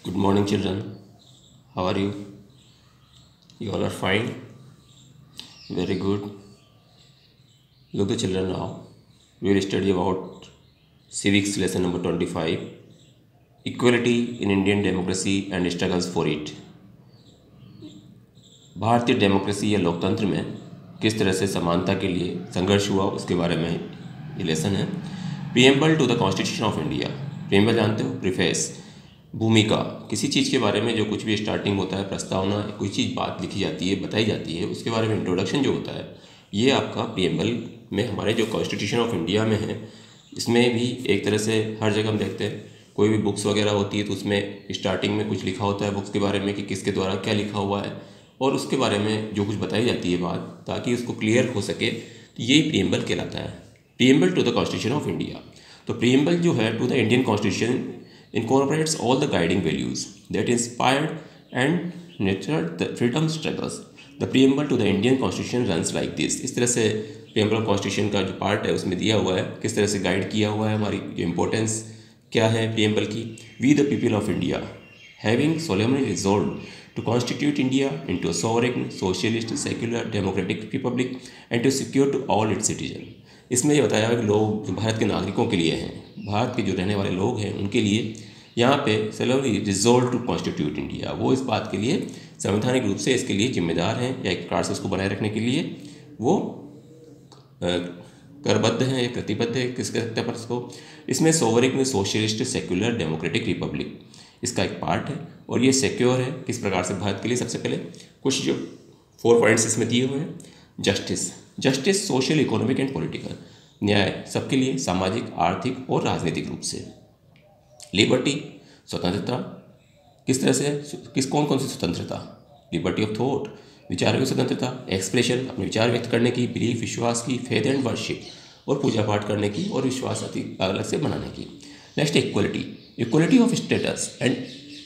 Good morning, children. How are you? You all are fine? Very good. Look, the children, now we will study about civics lesson number 25, equality in Indian democracy and struggles for it. भारतीय democracy या लोकतंत्र में किस तरह से समानता के लिए संघर्ष हुआ, उसके बारे में ये लेसन है। Preamble to the constitution of India. Preamble जानते हो? प्रीफेस, भूमिका। किसी चीज़ के बारे में जो कुछ भी स्टार्टिंग होता है, प्रस्तावना, कोई चीज़ बात लिखी जाती है, बताई जाती है, उसके बारे में इंट्रोडक्शन जो होता है, ये आपका प्रीएम्बल में हमारे जो कॉन्स्टिट्यूशन ऑफ इंडिया में है, इसमें भी एक तरह से हर जगह हम देखते हैं कोई भी बुक्स वगैरह होती है तो उसमें स्टार्टिंग में कुछ लिखा होता है बुक्स के बारे में कि किसके द्वारा क्या लिखा हुआ है और उसके बारे में जो कुछ बताई जाती है बात, ताकि उसको क्लियर हो सके, तो यही प्रीएम्बल कहलाता है। Preamble to the constitution of India. तो प्रीएम्बल जो है to the Indian constitution incorporates all the guiding values that inspired and nurtured the freedom struggles. The preamble to the Indian Constitution runs like this. इस तरह से preamble of Constitution का जो part है उसमें दिया हुआ है, किस तरह से गाइड किया हुआ है, हमारी जो इम्पोर्टेंस क्या है preamble की। We the people of India, having solemnly resolved to constitute India into a sovereign, socialist, secular, democratic republic and to secure to all its citizens. इसमें ये बताया कि लोग जो भारत के नागरिकों के लिए हैं, भारत के जो रहने वाले लोग हैं उनके लिए यहाँ पे solemnly resolve to constitute India, वो इस बात के लिए संवैधानिक रूप से इसके लिए जिम्मेदार हैं या एक प्रकार से उसको बनाए रखने के लिए वो करबद्ध हैं या प्रतिबद्ध है, किस कहते हैं इसको। इसमें सोवरिक में सोशलिस्ट, सेक्युलर, डेमोक्रेटिक रिपब्लिक इसका एक पार्ट है और ये सिक्योर है किस प्रकार से भारत के लिए। सबसे पहले कुछ जो 4 पॉइंट्स इसमें दिए हुए हैं। Justice social, economic and political, न्याय सबके लिए, सामाजिक, आर्थिक और राजनीतिक रूप से। लिबर्टी, स्वतंत्रता, किस तरह से कौन कौन सी स्वतंत्रता। लिबर्टी ऑफ थॉट, विचारों की स्वतंत्रता, एक्सप्रेशन, अपने विचार व्यक्त करने की, बिलीफ, विश्वास की, फेथ एंड वर्शिप और पूजा पाठ करने की और विश्वास अलग से बनाने की। Next equality of status and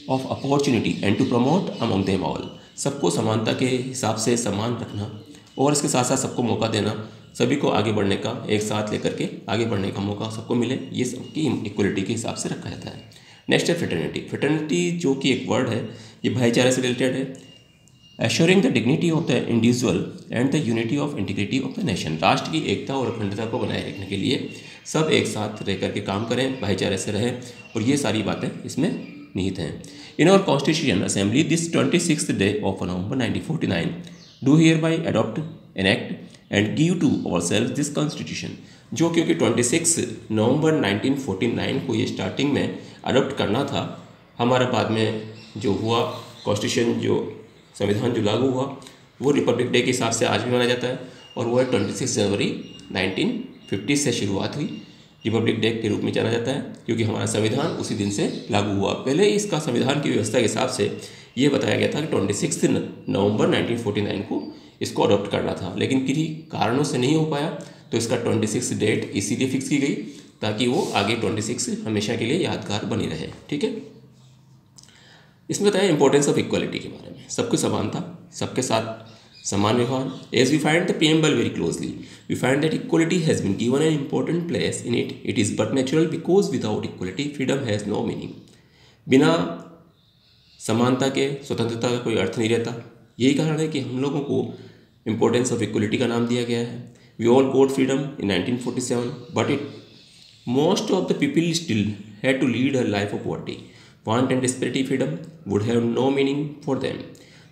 of opportunity and to promote among them all, सबको समानता के हिसाब से समान रखना और इसके साथ साथ सबको मौका देना, सभी को आगे बढ़ने का, एक साथ लेकर के आगे बढ़ने का मौका सबको मिले, ये सबकी इक्वलिटी के हिसाब से रखा जाता है। नेक्स्ट है फ्रेटर्निटी जो कि एक वर्ड है, ये भाईचारे से रिलेटेड है। Assuring the dignity of the individual and the unity of integrity of the nation, राष्ट्र की एकता और अखंडता को बनाए रखने के लिए सब एक साथ रह करके काम करें, भाईचारे से रहें, और ये सारी बातें इसमें निहित हैं। In our constitution assembly this 26th day of November 1949 do hereby adopt, enact and give to ourselves this constitution, जो क्योंकि 26 नवंबर 1949 को ये स्टार्टिंग में अडोप्ट करना था, हमारा बाद में जो हुआ कॉन्स्टिट्यूशन, जो संविधान जो लागू हुआ, वो रिपब्लिक डे के हिसाब से आज भी माना जाता है और वो है 26 जनवरी 1950 से शुरुआत हुई, रिपब्लिक डे के रूप में जाना जाता है क्योंकि हमारा संविधान उसी दिन से लागू हुआ। पहले इसका संविधान की व्यवस्था के हिसाब से ये बताया गया था कि 26 नवंबर 1949 को इसको अडॉप्ट करना था, लेकिन किन्हीं कारणों से नहीं हो पाया, तो इसका 26 डेट इसीलिए फिक्स की गई ताकि वो आगे 26 हमेशा के लिए यादगार बनी रहे। ठीक है। इसमें बताया इंपॉर्टेंस ऑफ इक्वलिटी के बारे में, सबकी समानता, सबके साथ समान व्यवहार। As we find the preamble very closely we find that equality has been given an important place in it. It is but natural because without equality freedom has no meaning. बिना समानता के स्वतंत्रता का कोई अर्थ नहीं रहता। यही कारण है कि हम लोगों को इम्पोर्टेंस ऑफ इक्वलिटी का नाम दिया गया है। We all got freedom in 1947 but it most of the people still had to lead a life of poverty, want and desperate freedom would have no meaning for them.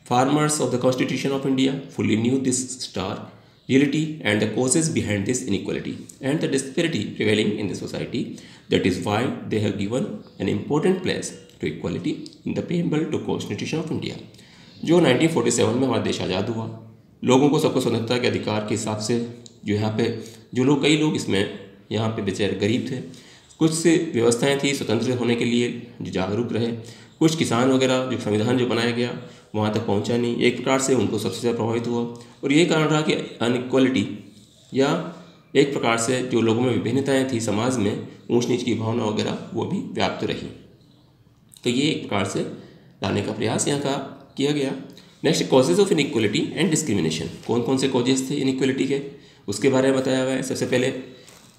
Farmers of the Constitution of India fully knew this stark reality and the causes behind this inequality and the disparity prevailing in the society. That is why they have given an important place to equality in the preamble to Constitution of India. जो 1947 में हमारा देश आज़ाद हुआ, लोगों को सबको स्वतंत्रता के अधिकार के हिसाब से, जो यहाँ पे जो लोग, कई लोग इसमें यहाँ पे बेचारे गरीब थे, कुछ से व्यवस्थाएं थी स्वतंत्र होने के लिए जो जागरूक रहे, कुछ किसान वगैरह जो संविधान जो बनाया गया वहाँ तक पहुँचा नहीं, एक प्रकार से उनको सबसे ज़्यादा प्रभावित हुआ और यही कारण रहा कि अनइक्वलिटी या एक प्रकार से जो लोगों में विभिन्नताएं थी समाज में, ऊंच नीच की भावना वगैरह वो भी व्याप्त रही। तो ये एक प्रकार से लाने का प्रयास यहाँ का किया गया। Next causes of inequality and discrimination, कौन कौन से कॉजेज थे इनइक्वलिटी के, उसके बारे में बताया हुआ है। सबसे पहले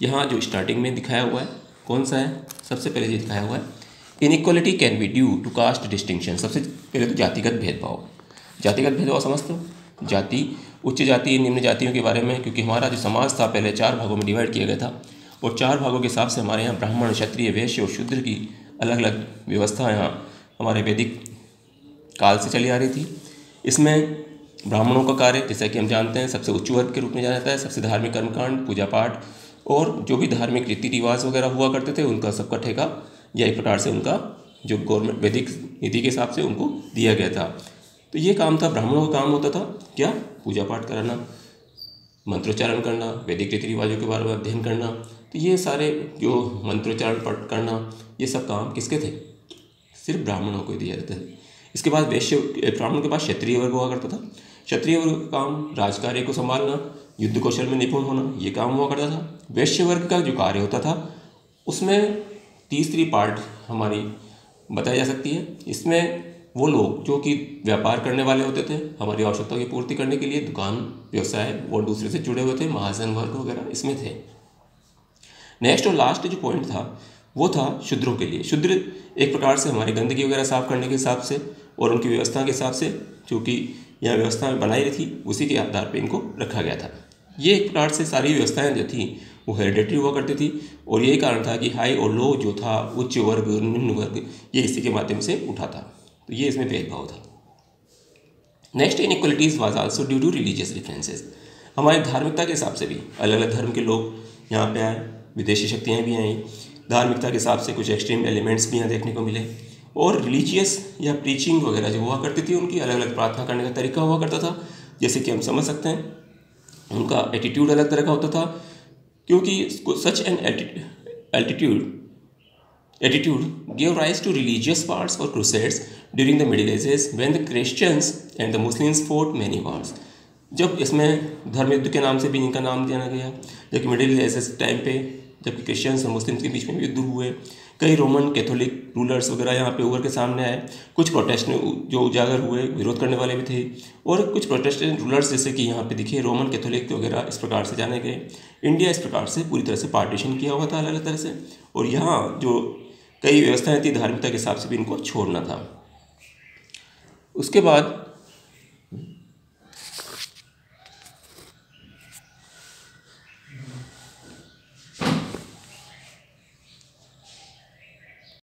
यहाँ जो स्टार्टिंग में दिखाया हुआ है कौन सा है, सबसे पहले ये दिखाया हुआ है inequality can be due to caste distinction. सबसे पहले तो जातिगत भेदभाव। जातिगत भेदभाव समझते हो, जाति, उच्च जाति, निम्न जातियों के बारे में, क्योंकि हमारा जो समाज था पहले 4 भागों में डिवाइड किया गया था और 4 भागों के हिसाब से हमारे यहाँ ब्राह्मण, क्षत्रिय, वैश्य और शूद्र की अलग अलग व्यवस्था यहाँ हमारे वैदिक काल से चली आ रही थी। इसमें ब्राह्मणों का कार्य, जैसा कि हम जानते हैं, सबसे उच्च वर्ग के रूप में जाना जाता है। सबसे धार्मिक कर्मकांड, पूजा पाठ और जो भी धार्मिक रीति रिवाज वगैरह हुआ करते थे उनका सबका ठेका या एक प्रकार से उनका जो गवर्नमेंट वैदिक नीति के हिसाब से उनको दिया गया था। तो ये काम था, ब्राह्मणों का काम होता था क्या, पूजा पाठ कराना, मंत्रोच्चारण करना, वैदिक रीति रिवाजों के बारे में अध्ययन करना। तो ये सारे जो मंत्रोच्चारण करना, ये सब काम किसके थे, सिर्फ ब्राह्मणों को दिया जाता है। इसके बाद वैश्य, ब्राह्मणों के पास क्षत्रिय वर्ग हुआ करता था। क्षत्रिय वर्ग का काम राजकार्य को संभालना, युद्ध कौशल में निपुण होना, ये काम हुआ करता था। वैश्य वर्ग का जो कार्य होता था उसमें तीसरी पार्ट हमारी बताई जा सकती है। इसमें वो लोग जो कि व्यापार करने वाले होते थे, हमारी आवश्यकताओं की पूर्ति करने के लिए दुकान व्यवसाय और दूसरे से जुड़े हुए थे, महाजन वर्ग वगैरह इसमें थे। नेक्स्ट और लास्ट जो पॉइंट था वो था शूद्रों के लिए। शूद्र एक प्रकार से हमारी गंदगी वगैरह साफ करने के हिसाब से और उनकी व्यवस्था के हिसाब से, क्योंकि यह व्यवस्था बनाई रही थी, उसी के आधार पर इनको रखा गया था। ये एक प्रकार से सारी व्यवस्थाएं जो थी वो हेरिडेटरी हुआ करती थी और यही कारण था कि हाई और लो जो था, उच्च वर्ग, निम्न वर्ग, ये इसी के माध्यम से उठा था। तो ये इसमें भेदभाव था। Next, inequalities was also due to religious differences. हमारी धार्मिकता के हिसाब से भी अलग अलग धर्म के लोग यहाँ पे आए, विदेशी शक्तियाँ भी आई, धार्मिकता के हिसाब से कुछ एक्सट्रीम एलिमेंट्स भी यहाँ देखने को मिले और रिलीजियस या प्रीचिंग वगैरह जो हुआ करती थी, उनकी अलग अलग प्रार्थना करने का तरीका हुआ करता था। जैसे कि हम समझ सकते हैं उनका एटीट्यूड अलग तरह का होता था, क्योंकि such an attitude gave rise to religious wars or crusades during the Middle Ages when the Christians and the Muslims fought many wars। जब इसमें धर्म युद्ध के नाम से भी इनका नाम दिया गया, जबकि मिडिल एजेस टाइम पे जबकि क्रिश्चियंस और मुस्लिम्स के बीच में युद्ध हुए, कई रोमन कैथोलिक रूलर्स वगैरह यहाँ पे उभर के सामने आए, कुछ प्रोटेस्टेंट जो उजागर हुए विरोध करने वाले भी थे और कुछ प्रोटेस्टेंट रूलर्स जैसे कि यहाँ पे दिखे रोमन कैथोलिक वगैरह इस प्रकार से जाने गए। इंडिया इस प्रकार से पूरी तरह से पार्टीशन किया हुआ था अलग अलग तरह से और यहाँ जो कई व्यवस्थाएं थी धार्मिकता के हिसाब से भी इनको छोड़ना था। उसके बाद